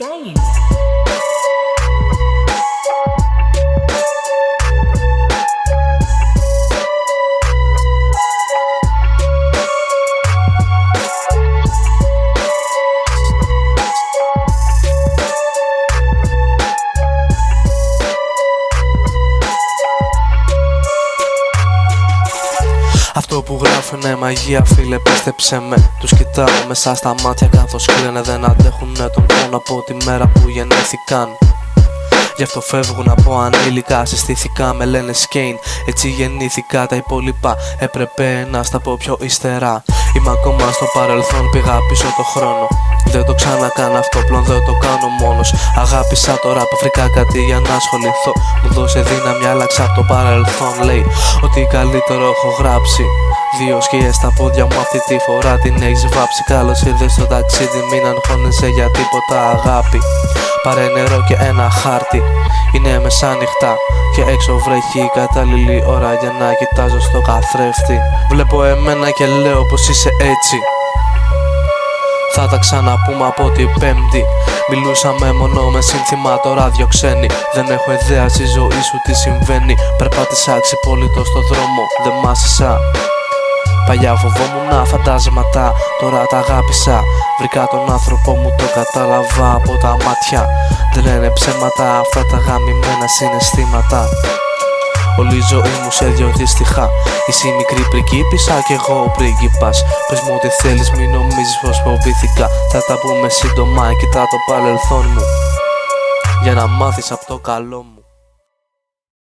Game. Αυτό που γράφω είναι μαγεία, φίλε, πίστεψε με. Τους κοιτάω μέσα στα μάτια καθώς κλαίνε, δεν αντέχουνε τον πόνο από τη μέρα που γεννήθηκαν. Γι' αυτό φεύγουν από ανήλικα, συστήθηκα, με λένε Σκέιν. Έτσι γεννήθηκα, τα υπόλοιπα έπρεπε να στα πω πιο ύστερα. Είμαι ακόμα στο παρελθόν, πήγα πίσω το χρόνο. Δεν το ξανακάνω αυτό πλέον, δεν το κάνω μόνος. Αγάπησα το ραπ, βρήκα κάτι για να ασχοληθώ. Μου δώσε δύναμη, άλλαξα από το παρελθόν. Λέει ότι καλύτερο έχω γράψει. Δύο σκιές στα πόδια μου, αυτή τη φορά την έχεις βάψει. Καλώς ήρθες στο ταξίδι, μην αγχώνεσαι για τίποτα, αγάπη. Πάρε νερό και ένα χάρτη. Είναι μεσάνυχτα και έξω βρέχει, η κατάλληλη ώρα για να κοιτάζω στο καθρέφτη. Βλέπω εμένα και λέω πως είσαι έτσι. Θα τα ξαναπούμε από την Πέμπτη. Μιλούσαμε μόνο με σύνθημα, το ράδιο ξένη. Δεν έχω ιδέα στη ζωή σου τι συμβαίνει. Περπάτησα ξυπόλυτο στο δρόμο, δεν μάσησα. Παλιά φοβόμουν φαντάσματα, τώρα τα αγάπησα. Βρήκα τον άνθρωπο μου, το κατάλαβα από τα μάτια. Δεν λένε ψέματα αυτά τα γαμημένα συναισθήματα. Όλη η ζωή μου σε δυο δίστιχα. Εσύ η μικρή πριγκίπισσα κι εγώ ο πρίγκιπας. Πες μου ό,τι θέλεις, μην νομίζεις πως φοβήθηκα. Θα τα πούμε σύντομα, κοιτά το παρελθόν μου για να μάθεις από το καλό μου.